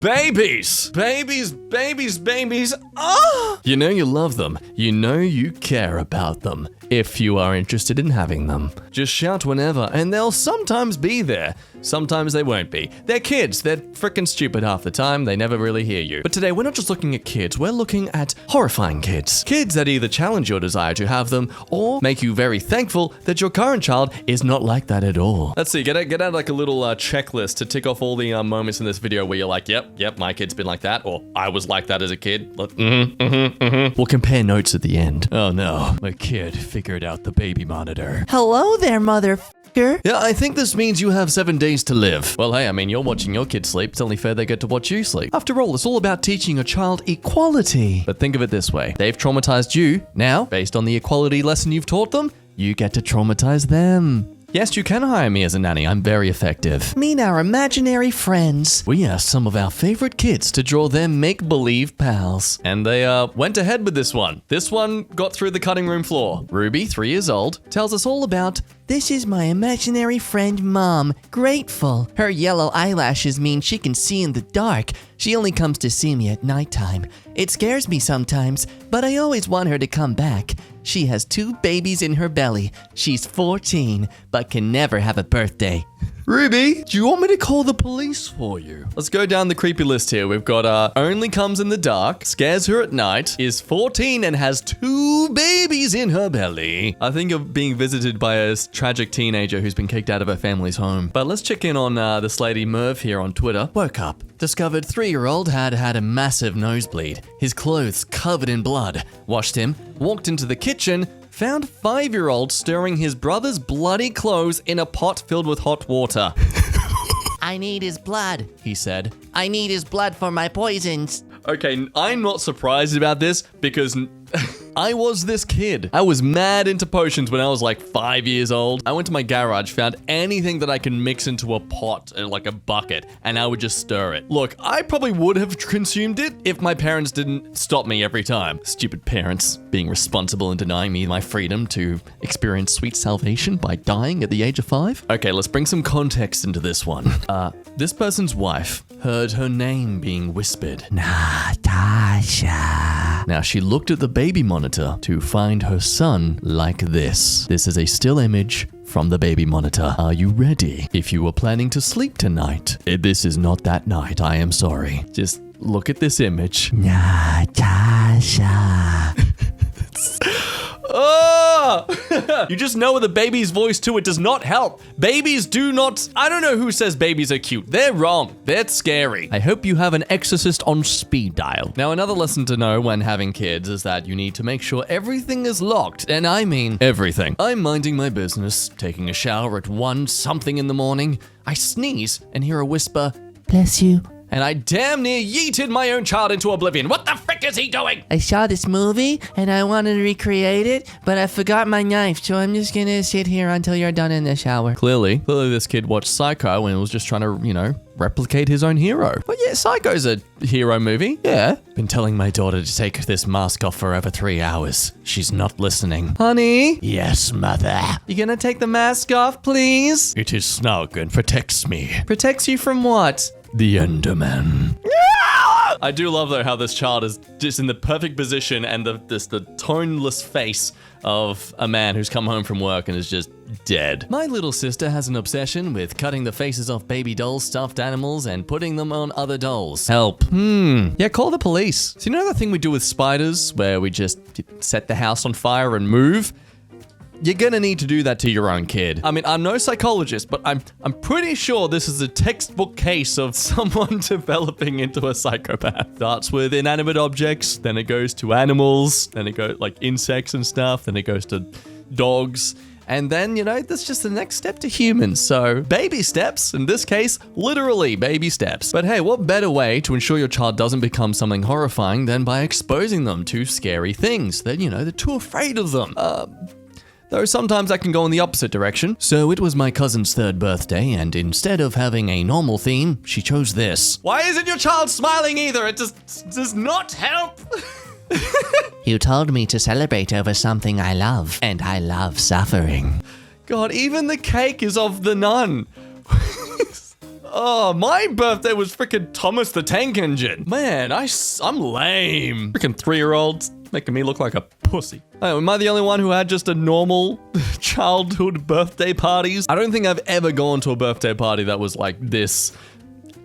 Babies! Babies! Ah! You know you love them. You know you care about them. If you are interested in having them. Just shout whenever, and they'll sometimes be there. Sometimes they won't be. They're kids. They're freaking stupid half the time. They never really hear you. But today, we're not just looking at kids. We're looking at horrifying kids. Kids that either challenge your desire to have them or make you very thankful that your current child is not like that at all. Let's see. Get out like a little checklist to tick off all the moments in this video where you're like, yep, my kid's been like that, or I was like that as a kid. We'll compare notes at the end. Oh no, my kid figured out the baby monitor. Hello there, motherfucker. Yeah, I think this means you have 7 days to live. Well, hey, I mean, you're watching your kids sleep. It's only fair they get to watch you sleep. After all, it's all about teaching a child equality. But think of it this way. They've traumatized you. Now, based on the equality lesson you've taught them, you get to traumatize them. Yes, you can hire me as a nanny. I'm very effective. Meet our imaginary friends. We asked some of our favorite kids to draw their make-believe pals. And they went ahead with this one. This one got through the cutting room floor. Ruby, 3 years old, tells us all about This is my imaginary friend, Mom. Grateful. Her yellow eyelashes mean she can see in the dark. She only comes to see me at nighttime. It scares me sometimes, but I always want her to come back. She has 2 babies in her belly. She's 14, but can never have a birthday. Ruby, do you want me to call the police for you? Let's go down the creepy list here. We've got only comes in the dark, scares her at night, is 14 and has 2 babies in her belly. I think of being visited by a tragic teenager who's been kicked out of her family's home. But let's check in on this lady Merv here on Twitter. Woke up, discovered 3-year-old had a massive nosebleed. His clothes covered in blood. Washed him, walked into the kitchen, found 5-year-old stirring his brother's bloody clothes in a pot filled with hot water. I need his blood, he said. I need his blood for my poisons. Okay, I'm not surprised about this because I was this kid. I was mad into potions when I was like 5 years old. I went to my garage, found anything that I can mix into a pot, like a bucket, and I would just stir it. Look, I probably would have consumed it if my parents didn't stop me every time. Stupid parents being responsible and denying me my freedom to experience sweet salvation by dying at the age of 5. Okay, let's bring some context into this one. This person's wife heard her name being whispered. Natasha. Now, she looked at the baby monitor to find her son like this. This is a still image from the baby monitor. Are you ready? If you were planning to sleep tonight, this is not that night, I am sorry. Just look at this image. Natasha. Oh! You just know with a baby's voice too, it does not help. Babies do not... I don't know who says babies are cute. They're wrong. They're scary. I hope you have an exorcist on speed dial. Now, another lesson to know when having kids is that you need to make sure everything is locked. And I mean everything. I'm minding my business, taking a shower at 1-something in the morning. I sneeze and hear a whisper, Bless you. and I damn near yeeted my own child into oblivion. What the frick is he doing? I saw this movie and I wanted to recreate it, but I forgot my knife, so I'm just gonna sit here until you're done in the shower. Clearly this kid watched Psycho and was just trying to, replicate his own hero. But yeah, Psycho's a hero movie. Yeah. Been telling my daughter to take this mask off for over 3 hours. She's not listening. Honey? Yes, mother. You gonna take the mask off, please? It is snug and protects me. Protects you from what? The Enderman. I do love though how this child is just in the perfect position and the toneless face of a man who's come home from work and is just dead. My little sister has an obsession with cutting the faces off baby dolls, stuffed animals, and putting them on other dolls. Help. Yeah, call the police. So you know that thing we do with spiders where we just set the house on fire and move? You're gonna need to do that to your own kid. I mean, I'm no psychologist, but I'm pretty sure this is a textbook case of someone developing into a psychopath. Starts with inanimate objects, then it goes to animals, then it goes like insects and stuff, then it goes to dogs. And then, that's just the next step to humans. So, baby steps, in this case, literally baby steps. But hey, what better way to ensure your child doesn't become something horrifying than by exposing them to scary things that, they're too afraid of them. Though sometimes that can go in the opposite direction. So it was my cousin's 3rd birthday, and instead of having a normal theme, she chose this. Why isn't your child smiling either? It does not help. You told me to celebrate over something I love, and I love suffering. God, even the cake is of the nun. Oh, my birthday was freaking Thomas the Tank Engine. Man, I'm lame. Freaking 3-year-olds making me look like a pussy. Oh, am I the only one who had just a normal childhood birthday parties? I don't think I've ever gone to a birthday party that was like this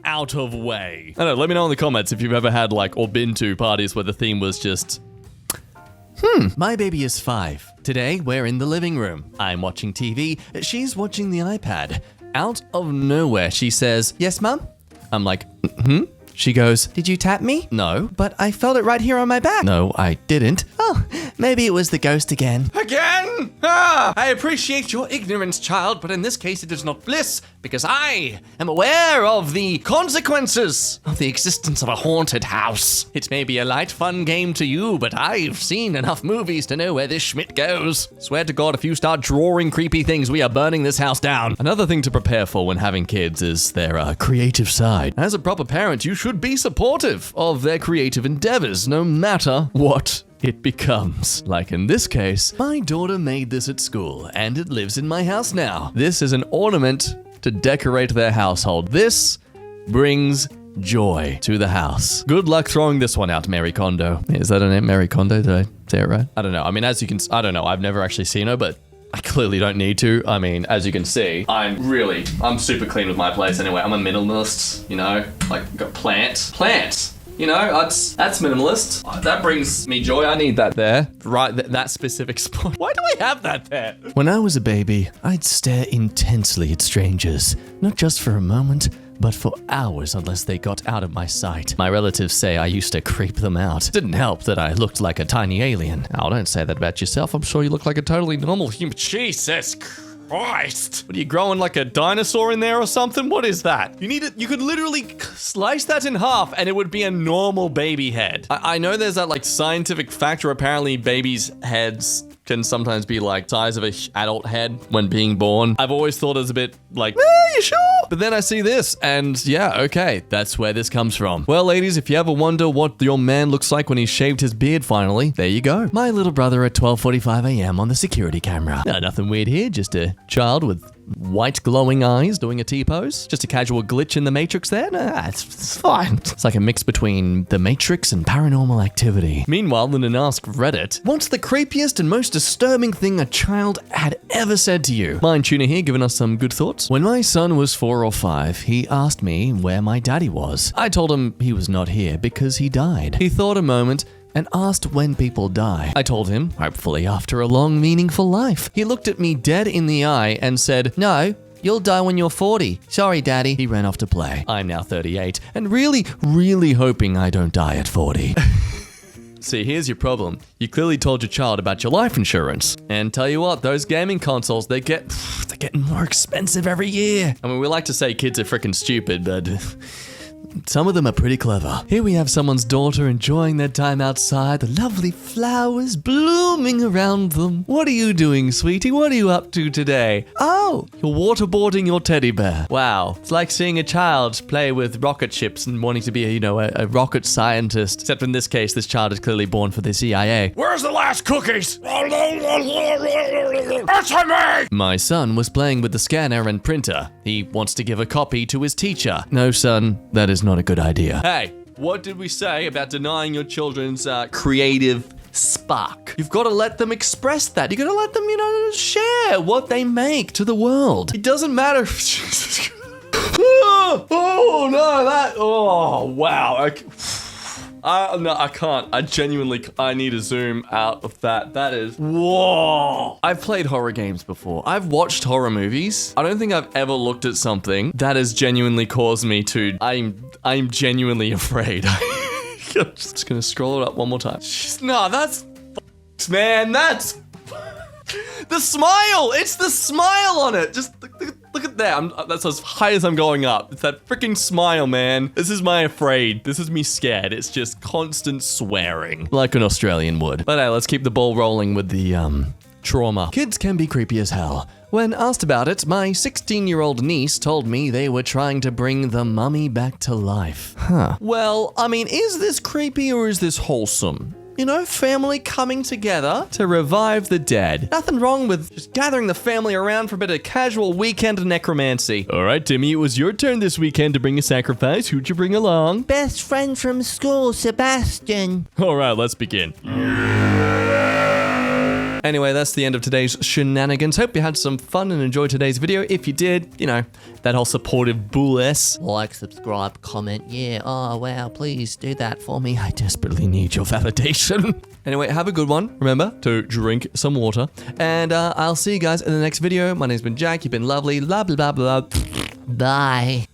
out of way. I don't know, let me know in the comments if you've ever had like, or been to parties where the theme was just, My baby is 5. Today, we're in the living room. I'm watching TV. She's watching the iPad. out of nowhere, she says, Yes, Mum? I'm like, She goes, Did you tap me? no. But I felt it right here on my back. No, I didn't. Oh, maybe it was the ghost again. Again? Ah, I appreciate your ignorance, child, but in this case it is not bliss, because I am aware of the consequences of the existence of a haunted house. It may be a light, fun game to you, but I've seen enough movies to know where this Schmidt goes. Swear to God, if you start drawing creepy things, we are burning this house down. Another thing to prepare for when having kids is their creative side. As a proper parent, you should be supportive of their creative endeavors, no matter what it becomes. Like in this case, my daughter made this at school, and it lives in my house now. This is an ornament to decorate their household. This brings joy to the house. Good luck throwing this one out, Mary Kondo. Is that her name, Mary Kondo? Did I say it right? I don't know. I mean, as you can, I don't know. I've never actually seen her, but I clearly don't need to. I mean, as you can see, I'm super clean with my place anyway. I'm a minimalist, you know, like got plants. You know, that's minimalist. That brings me joy. I need that there. Right, that specific spot. Why do I have that there? When I was a baby, I'd stare intensely at strangers, not just for a moment, but for hours unless they got out of my sight. My relatives say I used to creep them out. Didn't help that I looked like a tiny alien. Oh, don't say that about yourself. I'm sure you look like a totally normal human. Jesus Christ. What are you growing like a dinosaur in there or something? What is that? You could literally slice that in half and it would be a normal baby head. I know there's that like scientific fact where apparently babies' heads can sometimes be like size of an adult head when being born. I've always thought it was a bit like, you sure? But then I see this and yeah, okay, that's where this comes from. Well, ladies, if you ever wonder what your man looks like when he's shaved his beard finally, there you go. My little brother at 12:45 a.m. on the security camera. Nothing weird here, just a child with white glowing eyes doing a T-pose. Just a casual glitch in the Matrix there. Nah, it's fine. It's like a mix between The Matrix and Paranormal Activity. Meanwhile, in an Ask Reddit, what's the creepiest and most disturbing thing a child had ever said to you? Mind Tuner here giving us some good thoughts. When my son was 4 or 5, he asked me where my daddy was. I told him he was not here because he died. He thought a moment and asked when people die. I told him, hopefully after a long, meaningful life. He looked at me dead in the eye and said, No, you'll die when you're 40. Sorry, Daddy. He ran off to play. I'm now 38 and really hoping I don't die at 40. See, here's your problem. You clearly told your child about your life insurance. And tell you what, those gaming consoles, they're getting more expensive every year. I mean, we like to say kids are freaking stupid, but some of them are pretty clever. Here we have someone's daughter enjoying their time outside, the lovely flowers blooming around them. What are you doing, sweetie? What are you up to today? Oh, you're waterboarding your teddy bear. Wow, it's like seeing a child play with rocket ships and wanting to be a rocket scientist. Except in this case, this child is clearly born for the CIA. Where's the last cookies? Answer me! My son was playing with the scanner and printer. He wants to give a copy to his teacher. No, son, that is not a good idea. Hey, what did we say about denying your children's creative spark? You've got to let them express that. You got to let them, share what they make to the world. It doesn't matter. Oh no, oh wow. No, I can't. I need to zoom out of that. That is, whoa. I've played horror games before. I've watched horror movies. I don't think I've ever looked at something that has genuinely caused me to, I'm genuinely afraid. I'm just gonna scroll it up one more time. No, that's, man, that's, the smile. It's the smile on it. Just look at that. That's as high as I'm going up. It's that freaking smile, man. This is my afraid. This is me scared. It's just constant swearing. Like an Australian would. But hey, let's keep the ball rolling with the, trauma. Kids can be creepy as hell. When asked about it, my 16-year-old niece told me they were trying to bring the mummy back to life. Well, I mean, is this creepy or is this wholesome? You know, family coming together to revive the dead. Nothing wrong with just gathering the family around for a bit of casual weekend necromancy. All right, Timmy, it was your turn this weekend to bring a sacrifice. Who'd you bring along? Best friend from school, Sebastian. All right, let's begin. Anyway, that's the end of today's shenanigans. Hope you had some fun and enjoyed today's video. If you did, you know, that whole supportive bull-s. Like, subscribe, comment. Yeah, oh, wow, please do that for me. I desperately need your validation. Anyway, have a good one. Remember to drink some water. And I'll see you guys in the next video. My name's been Jack. You've been lovely. Blah, blah, blah, blah. Bye.